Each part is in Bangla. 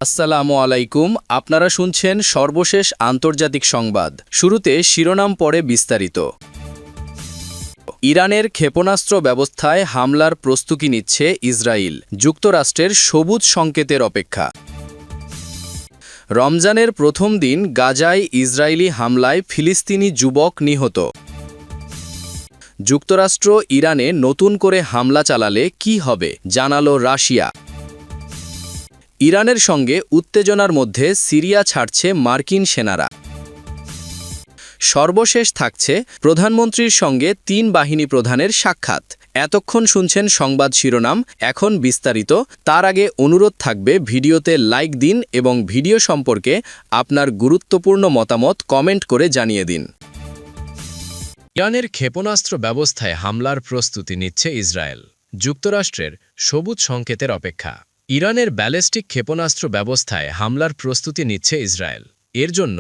আসসালামু আলাইকুম। আপনারা শুনছেন সর্বশেষ আন্তর্জাতিক সংবাদ। শুরুতে শিরোনাম পরে বিস্তারিত। ইরানের ক্ষেপণাস্ত্র ব্যবস্থায় হামলার প্রস্তুতি নিচ্ছে ইসরায়েল, যুক্তরাষ্ট্রের সবুজ সংকেতের অপেক্ষা। রমজানের প্রথম দিন গাজায় ইসরায়েলি হামলায় ফিলিস্তিনি যুবক নিহত। যুক্তরাষ্ট্র ইরানে নতুন করে হামলা চালালে কি হবে, জানালো রাশিয়া। ইরানের সঙ্গে উত্তেজনার মধ্যে সিরিয়া ছাড়ছে মার্কিন সেনারা। সর্বশেষ থাকছে প্রধানমন্ত্রীর সঙ্গে ৩ বাহিনী প্রধানের সাক্ষাৎ। এতক্ষণ শুনছেন সংবাদ শিরোনাম, এখন বিস্তারিত। তার আগে অনুরোধ থাকবে ভিডিওতে লাইক দিন এবং ভিডিও সম্পর্কে আপনার গুরুত্বপূর্ণ মতামত কমেন্ট করে জানিয়ে দিন। ইরানের ক্ষেপণাস্ত্র ব্যবস্থায় হামলার প্রস্তুতি নিচ্ছে ইসরায়েল, যুক্তরাষ্ট্রের সবুজ সংকেতের অপেক্ষা। ইরানের ব্যালিস্টিক ক্ষেপণাস্ত্র ব্যবস্থায় হামলার প্রস্তুতি নিচ্ছে ইসরায়েল। এর জন্য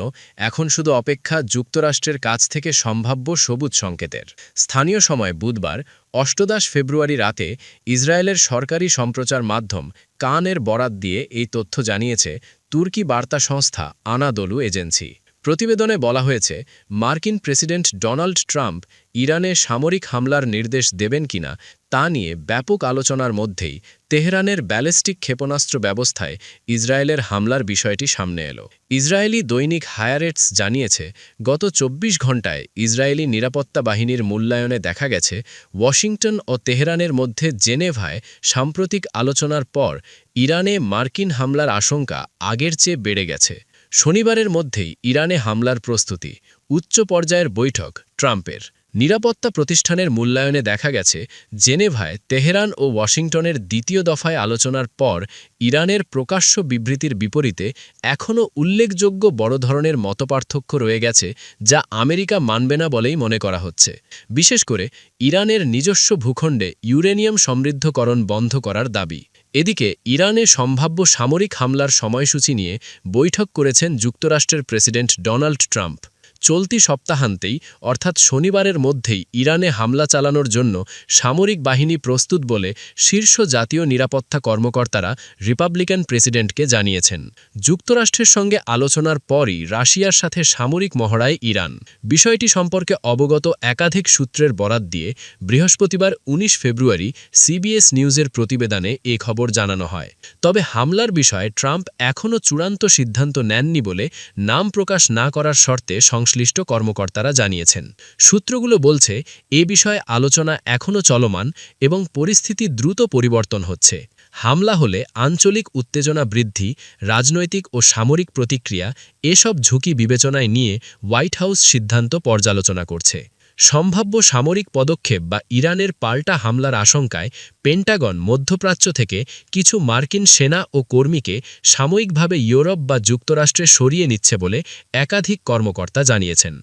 এখন শুধু অপেক্ষা যুক্তরাষ্ট্রের কাছ থেকে সম্ভাব্য সবুজ সংকেতের। স্থানীয় সময় বুধবার ৮ ফেব্রুয়ারি রাতে ইসরায়েলের সরকারি সম্প্রচার মাধ্যম কানের বরাত দিয়ে এই তথ্য জানিয়েছে তুর্কি বার্তা সংস্থা আনাদোলু এজেন্সি। প্রতিবেদনে বলা হয়েছে, মার্কিন প্রেসিডেন্ট ডোনাল্ড ট্রাম্প ইরানে সামরিক হামলার নির্দেশ দেবেন কিনা তা নিয়ে ব্যাপক আলোচনার মধ্যেই তেহরানের ব্যালিস্টিক ক্ষেপণাস্ত্র ব্যবস্থায় ইসরায়েলের হামলার বিষয়টি সামনে এলো। ইসরায়েলি দৈনিক হায়ারেটস জানিয়েছে, গত ২৪ ঘণ্টায় ইসরায়েলি নিরাপত্তা বাহিনীর মূল্যায়নে দেখা গেছে ওয়াশিংটন ও তেহরানের মধ্যে জেনেভায় সাম্প্রতিক আলোচনার পর ইরানে মার্কিন হামলার আশঙ্কা আগের চেয়ে বেড়ে গেছে। শনিবারের মধ্যেই ইরানে হামলার প্রস্তুতি, উচ্চ পর্যায়ের বৈঠক ট্রাম্পের। নিরাপত্তা প্রতিষ্ঠানের মূল্যায়নে দেখা গেছে জেনেভায় তেহরান ও ওয়াশিংটনের দ্বিতীয় দফায় আলোচনার পর ইরানের প্রকাশ্য বিবৃতির বিপরীতে এখনও উল্লেখযোগ্য বড় ধরনের মতপার্থক্য রয়ে গেছে, যা আমেরিকা মানবে না বলেই মনে করা হচ্ছে। বিশেষ করে ইরানের নিজস্ব ভূখণ্ডে ইউরেনিয়াম সমৃদ্ধকরণ বন্ধ করার দাবি। এদিকে ইরানে সম্ভাব্য সামরিক হামলার সময়সূচি নিয়ে বৈঠক করেছেন যুক্তরাষ্ট্রের প্রেসিডেন্ট ডোনাল্ড ট্রাম্প। চলতি সপ্তাহান্তেই অর্থাৎ শনিবারের মধ্যেই ইরানে হামলা চালানোর জন্য সামরিক বাহিনী প্রস্তুত বলে শীর্ষ জাতীয় নিরাপত্তা কর্মকর্তারা রিপাবলিকান প্রেসিডেন্টকে জানিয়েছেন। যুক্তরাষ্ট্রের সঙ্গে আলোচনার পরই রাশিয়ার সাথে সামরিক মহড়ায় ইরান। বিষয়টি সম্পর্কে অবগত একাধিক সূত্রের বরাত দিয়ে বৃহস্পতিবার ১৯ ফেব্রুয়ারি সিবিএস নিউজের প্রতিবেদনে এ খবর জানানো হয়। তবে হামলার বিষয়ে ট্রাম্প এখনও চূড়ান্ত সিদ্ধান্ত নেননি বলে নাম প্রকাশ না করার শর্তে সংশ্লিষ্ট কর্মকর্তারা জানিয়েছেন। সূত্রগুলো বলছে, এ বিষয়ে আলোচনা এখনও চলমান এবং পরিস্থিতি দ্রুত পরিবর্তন হচ্ছে। হামলা হলে আঞ্চলিক উত্তেজনা বৃদ্ধি, রাজনৈতিক ও সামরিক প্রতিক্রিয়া, এসব ঝুঁকি বিবেচনায় নিয়ে হোয়াইট হাউস সিদ্ধান্ত পর্যালোচনা করছে। সম্ভাব্য সামরিক পদক্ষেপ বা ইরানের পাল্টা হামলার আশঙ্কায় পেন্টাগন মধ্যপ্রাচ্য থেকে কিছু মার্কিন সেনা ও কর্মীকে সাময়িকভাবে ইউরোপ বা যুক্তরাষ্ট্রে সরিয়ে নিচ্ছে বলে একাধিক কর্মকর্তা জানিয়েছেন।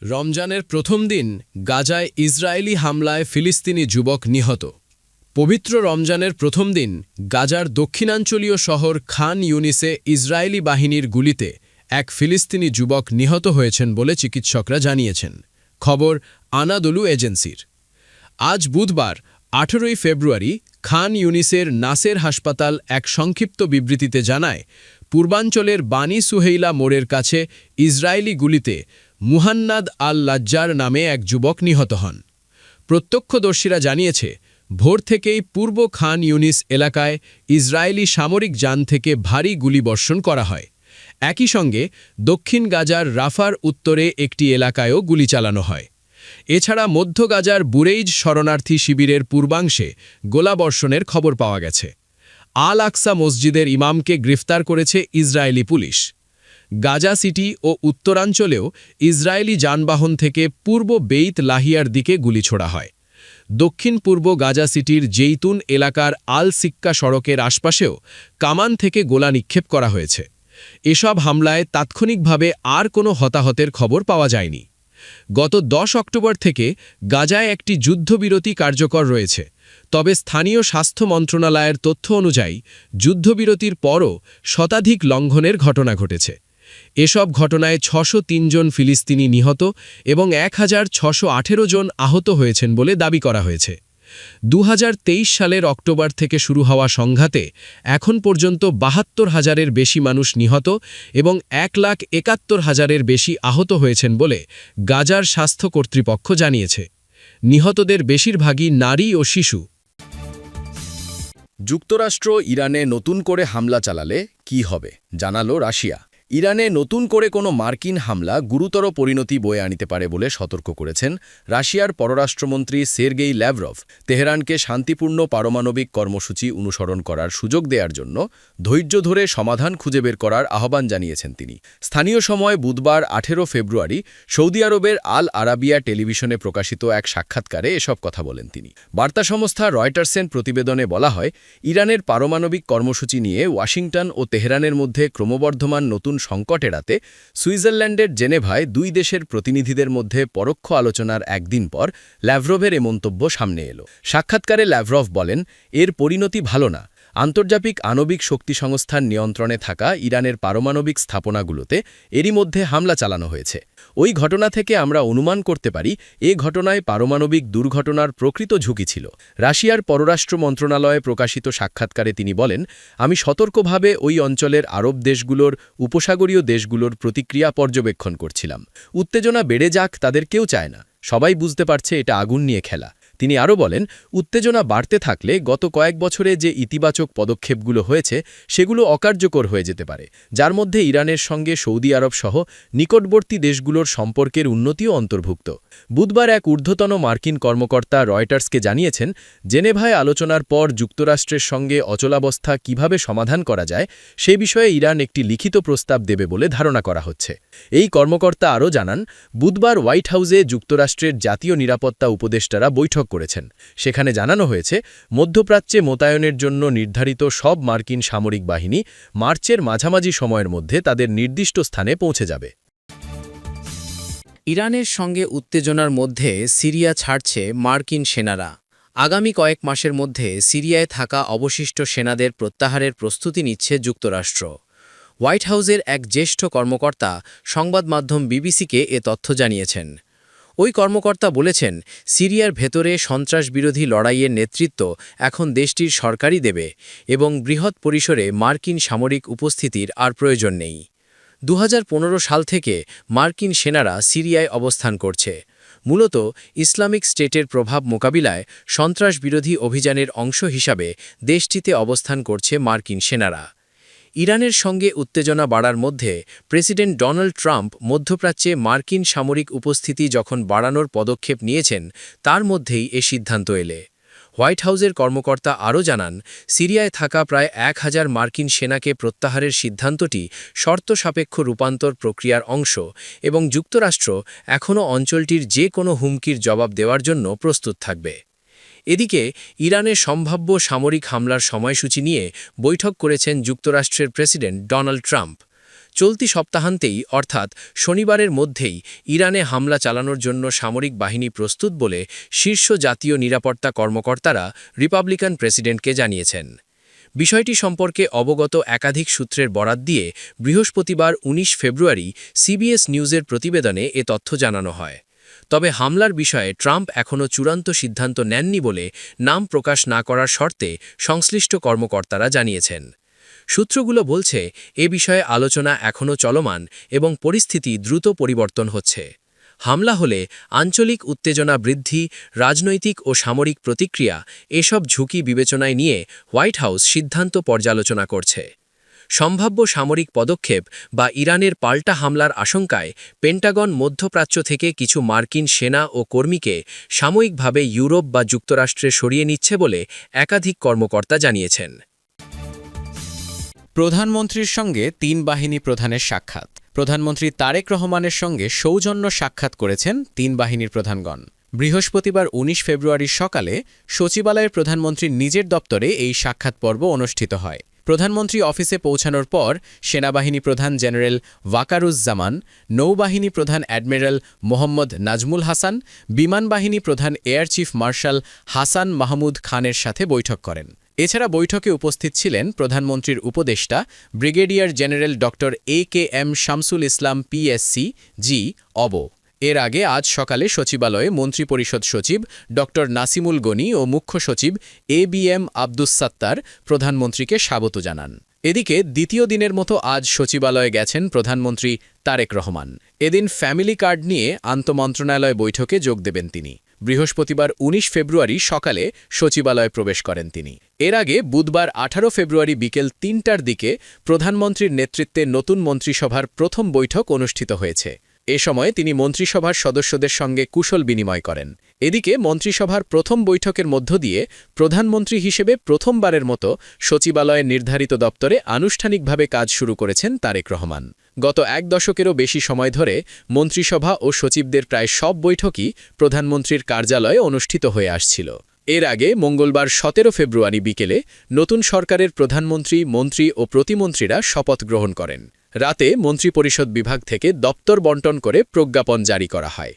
রমজানের প্রথম দিন গাজায় ইসরায়েলি হামলায় ফিলিস্তিনি যুবক নিহত। পবিত্র রমজানের প্রথম দিন গাজার দক্ষিণাঞ্চলীয় শহর খান ইউনিসে ইসরায়েলি বাহিনীর গুলিতে এক ফিলিস্তিনি যুবক নিহত হয়েছেন বলে চিকিৎসকরা জানিয়েছেন। খবর আনাদোলু এজেন্সির। আজ বুধবার ১৮ ফেব্রুয়ারি খান ইউনিসের নাসের হাসপাতাল এক সংক্ষিপ্ত বিবৃতিতে জানায়, পূর্বাঞ্চলের বানি সুহেইলা মোড়ের কাছে ইসরায়েলি গুলিতে মুহান্নাদ আল-লাজ্জার নামে এক যুবক নিহত হন। প্রত্যক্ষদর্শীরা জানিয়েছে, ভোর থেকেই পূর্ব খান ইউনিস এলাকায় ইসরায়েলি সামরিক যান থেকে ভারী গুলিবর্ষণ করা হয়। একই সঙ্গে দক্ষিণ গাজার রাফার উত্তরে একটি এলাকায়ও গুলি চালানো হয়। এছাড়া মধ্য গাজার বুরেইজ শরণার্থী শিবিরের পূর্বাংশে গোলাবর্ষণের খবর পাওয়া গেছে। আল আকসা মসজিদের ইমামকে গ্রেফতার করেছে ইসরায়েলি পুলিশ। গাজা সিটি ও উত্তরাঞ্চলেও ইসরায়েলি যানবাহন থেকে পূর্ব বেইত লাহিয়ার দিকে গুলি ছোড়া হয়। দক্ষিণ পূর্ব গাজা সিটির জেইতুন এলাকার আল সিক্কা সড়কের আশপাশেও কামান থেকে গোলা নিক্ষেপ করা হয়েছে। এসব হামলায় তাৎক্ষণিকভাবে আর কোনো হতাহতের খবর পাওয়া যায়নি। গত ১০ অক্টোবর থেকে গাজায় একটি যুদ্ধবিরতি কার্যকর রয়েছে। তবে স্থানীয় স্বাস্থ্য মন্ত্রণালয়ের তথ্য অনুযায়ী যুদ্ধবিরতির পরও শতাধিক লঙ্ঘনের ঘটনা ঘটেছে। এসব ঘটনায় ৬০৩ জন ফিলিস্তিনি নিহত এবং ১৬১৮ জন আহত হয়েছেন বলে দাবি করা হয়েছে। 2023 সালের অক্টোবর থেকে শুরু হওয়া সংঘাতে এখন পর্যন্ত ৭২,০০০-এর বেশি মানুষ নিহত এবং ১,৭১,০০০-এর বেশি আহত হয়েছেন বলে গাজার স্বাস্থ্য কর্তৃপক্ষ জানিয়েছে। নিহতদের বেশিরভাগই নারী ও শিশু। যুক্তরাষ্ট্র ইরানে নতুন করে হামলা চালালে কি হবে জানালো রাশিয়া। ইরানে নতুন করে কোনো মার্কিন হামলা গুরুতর পরিণতি বয়ে আনতে পারে বলে সতর্ক করেছেন রাশিয়ার পররাষ্ট্রমন্ত্রী সের্গেই ল্যাভরভ। তেহরানকে শান্তিপূর্ণ পারমাণবিক কর্মসূচি অনুসরণ করার সুযোগ দেওয়ার জন্য ধৈর্য ধরে সমাধান খুঁজে বের করার আহ্বান জানিয়েছেন তিনি। স্থানীয় সময় বুধবার 18 ফেব্রুয়ারি সৌদি আরবের আল আরাবিয়া টেলিভিশনে প্রকাশিত এক সাক্ষাৎকারে এসব কথা বলেন তিনি। বার্তা সংস্থা রয়টার্সের প্রতিবেদনে বলা হয়, ইরানের পারমাণবিক কর্মসূচি নিয়ে ওয়াশিংটন ও তেহরানের মধ্যে ক্রমবর্ধমান নতুন সংকট এড়াতে সুইজারল্যান্ডের জেনেভায় দুই দেশের প্রতিনিধিদের মধ্যে পরোক্ষ আলোচনার একদিন পর ল্যাভরভের এ মন্তব্য সামনে এলো। সাক্ষাৎকারে ল্যাভরভ বলেন, এর পরিণতি ভালো না। আন্তর্জাতিক আণবিক শক্তি সংস্থার নিয়ন্ত্রণে থাকা ইরানের পারমাণবিক স্থাপনাগুলোতে এরই মধ্যে হামলা চালানো হয়েছে। ওই ঘটনা থেকে আমরা অনুমান করতে পারি এ ঘটনায় পারমাণবিক দুর্ঘটনার প্রকৃত ঝুঁকি ছিল। রাশিয়ার পররাষ্ট্র মন্ত্রণালয়ে প্রকাশিত সাক্ষাৎকারে তিনি বলেন, আমি সতর্কভাবে ওই অঞ্চলের আরব দেশগুলোর উপসাগরীয় দেশগুলোর প্রতিক্রিয়া পর্যবেক্ষণ করছিলাম। উত্তেজনা বেড়ে যাক তাদের কেউ চায় না। সবাই বুঝতে পারছে এটা আগুন নিয়ে খেলা। তিনি আরও বলেন, উত্তেজনা বাড়তে থাকলে গত কয়েক বছরে যে ইতিবাচক পদক্ষেপগুলো হয়েছে সেগুলো অকার্যকর হয়ে যেতে পারে, যার মধ্যে ইরানের সঙ্গে সৌদি আরব সহ নিকটবর্তী দেশগুলোর সম্পর্কের উন্নতিও অন্তর্ভুক্ত। বুধবার এক ঊর্ধ্বতন মার্কিন কর্মকর্তা রয়টার্সকে জানিয়েছেন, জেনেভায় আলোচনার পর যুক্তরাষ্ট্রের সঙ্গে অচলাবস্থা কিভাবে সমাধান করা যায় সে বিষয়ে ইরান একটি লিখিত প্রস্তাব দেবে বলে ধারণা করা হচ্ছে। এই কর্মকর্তা আরও জানান, বুধবার হোয়াইট হাউসে যুক্তরাষ্ট্রের জাতীয় নিরাপত্তা উপদেষ্টারা বৈঠক করেছেন। সেখানে জানানো হয়েছে, মধ্যপ্রাচ্যে মোতায়েনের জন্য নির্ধারিত সব মার্কিন সামরিক বাহিনী মার্চের মাঝামাঝি সময়ের মধ্যে তাদের নির্দিষ্ট স্থানে পৌঁছে যাবে। ইরানের সঙ্গে উত্তেজনার মধ্যে সিরিয়া ছাড়ছে মার্কিন সেনারা। আগামী কয়েক মাসের মধ্যে সিরিয়ায় থাকা অবশিষ্ট সেনাদের প্রত্যাহারের প্রস্তুতি নিচ্ছে যুক্তরাষ্ট্র। হোয়াইট হাউসের এক জ্যেষ্ঠ কর্মকর্তা সংবাদ মাধ্যম বিবিসিকে এ তথ্য জানিয়েছেন। ওই কর্মকর্তা বলেছেন, সিরিয়ার ভেতরে সন্ত্রাসবিরোধী লড়াইয়ের নেতৃত্ব এখন দেশটির সরকারই দেবে এবং বৃহৎ পরিসরে মার্কিন সামরিক উপস্থিতির আর প্রয়োজন নেই। 2015 সাল থেকে মার্কিন সেনারা সিরিয়ায় অবস্থান করছে। মূলত ইসলামিক স্টেটের প্রভাব মোকাবিলায় সন্ত্রাসবিরোধী অভিযানের অংশ হিসাবে দেশটিতে অবস্থান করছে মার্কিন সেনারা। ইরানের সঙ্গে উত্তেজনা বাড়ার মধ্যে প্রেসিডেন্ট ডোনাল্ড ট্রাম্প মধ্যপ্রাচ্যে মার্কিন সামরিক উপস্থিতি যখন বাড়ানোর পদক্ষেপ নিয়েছেন, তার মধ্যেই এ সিদ্ধান্ত এলে। হোয়াইট হাউসের কর্মকর্তা আরও জানান, সিরিয়ায় থাকা প্রায় 1000 মার্কিন সেনাকে প্রত্যাহারের সিদ্ধান্তটি শর্ত সাপেক্ষ রূপান্তর প্রক্রিয়ার অংশ এবং যুক্তরাষ্ট্র এখনও অঞ্চলটির যে কোনো হুমকির জবাব দেওয়ার জন্য প্রস্তুত থাকবে। এদিকে ইরানের সম্ভাব্য সামরিক হামলার সময়সূচি নিয়ে বৈঠক করেছেন যুক্তরাষ্ট্রের প্রেসিডেন্ট ডোনাল্ড ট্রাম্প। চলতি সপ্তাহান্তেই অর্থাৎ শনিবারের মধ্যেই ইরানে হামলা চালানোর জন্য সামরিক বাহিনী প্রস্তুত বলে শীর্ষ জাতীয় নিরাপত্তা কর্মকর্তারা রিপাবলিকান প্রেসিডেন্টকে জানিয়েছেন। বিষয়টি সম্পর্কে অবগত একাধিক সূত্রের বরাত দিয়ে বৃহস্পতিবার 19 ফেব্রুয়ারি সিবিএস নিউজের প্রতিবেদনে এ তথ্য জানানো হয়। তবে হামলার বিষয়ে ট্রাম্প এখনও চূড়ান্ত সিদ্ধান্ত নেননি বলে নাম প্রকাশ না করার শর্তে সংশ্লিষ্ট কর্মকর্তারা জানিয়েছেন। সূত্রগুলো বলছে, এ বিষয়ে আলোচনা এখনও চলমান এবং পরিস্থিতি দ্রুত পরিবর্তন হচ্ছে। হামলা হলে আঞ্চলিক উত্তেজনা বৃদ্ধি, রাজনৈতিক ও সামরিক প্রতিক্রিয়া এসব ঝুঁকি বিবেচনায় নিয়ে হোয়াইট হাউস সিদ্ধান্ত পর্যালোচনা করছে। সম্ভাব্য সামরিক পদক্ষেপ বা ইরানের পাল্টা হামলার আশঙ্কায় পেন্টাগন মধ্যপ্রাচ্য থেকে কিছু মার্কিন সেনা ও কর্মীকে সাময়িকভাবে ইউরোপ বা যুক্তরাষ্ট্রে সরিয়ে নিচ্ছে বলে একাধিক কর্মকর্তা জানিয়েছেন। প্রধানমন্ত্রীর সঙ্গে 3 বাহিনী প্রধানের সাক্ষাৎ। প্রধানমন্ত্রী তারেক রহমানের সঙ্গে সৌজন্য সাক্ষাৎ করেছেন 3 বাহিনীর প্রধানগণ। বৃহস্পতিবার 19 ফেব্রুয়ারি সকালে সচিবালয়ের প্রধানমন্ত্রীর নিজের দপ্তরে এই সাক্ষাৎ পর্ব অনুষ্ঠিত হয়। প্রধানমন্ত্রী অফিসে পৌঁছানোর পর সেনাবাহিনী প্রধান জেনারেল ওয়াকারুজ্জামান, নৌবাহিনী প্রধান অ্যাডমিরাল মোহাম্মদ নাজমুল হাসান, বিমান বাহিনী প্রধান air chief marshal Hasan Mahmud খানের সাথে বৈঠক করেন। এছাড়া বৈঠকে উপস্থিত ছিলেন প্রধানমন্ত্রীর উপদেষ্টা brigadier general doctor AKM Shamsul Islam PSC, G, of. এর আগে আজ সকালে সচিবালয়ে মন্ত্রিপরিষদ সচিব ড নাসিমুল গনি ও মুখ্য সচিব ABM আব্দুস সাত্তার প্রধানমন্ত্রীকে স্বাগত জানান। এদিকে দ্বিতীয় দিনের মতো আজ সচিবালয়ে গেছেন প্রধানমন্ত্রী তারেক রহমান। এদিন ফ্যামিলি কার্ড নিয়ে আন্তমন্ত্রণালয় বৈঠকে যোগ দেবেন তিনি। বৃহস্পতিবার ১৯ ফেব্রুয়ারি সকালে সচিবালয়ে প্রবেশ করেন তিনি। এর আগে বুধবার ১৮ ফেব্রুয়ারি বিকেল ৩টার দিকে প্রধানমন্ত্রীর নেতৃত্বে নতুন মন্ত্রিসভার প্রথম বৈঠক অনুষ্ঠিত হয়েছে। এ সময় তিনি মন্ত্রিসভার সদস্যদের সঙ্গে কুশল বিনিময় করেন। এদিকে মন্ত্রিসভার প্রথম বৈঠকের মধ্য দিয়ে প্রধানমন্ত্রী হিসেবে প্রথমবারের মতো সচিবালয়ের নির্ধারিত দপ্তরে আনুষ্ঠানিকভাবে কাজ শুরু করেছেন তারেক রহমান। গত এক দশকেরও বেশি সময় ধরে মন্ত্রিসভা ও সচিবদের প্রায় সব বৈঠকই প্রধানমন্ত্রীর কার্যালয়ে অনুষ্ঠিত হয়ে আসছিল। এর আগে মঙ্গলবার ১৭ ফেব্রুয়ারি বিকেলে নতুন সরকারের প্রধানমন্ত্রী, মন্ত্রী ও প্রতিমন্ত্রীরা শপথ গ্রহণ করেন। রাতে মন্ত্রিপরিষদ বিভাগ থেকে দপ্তর বণ্টন করে প্রজ্ঞাপন জারি করা হয়।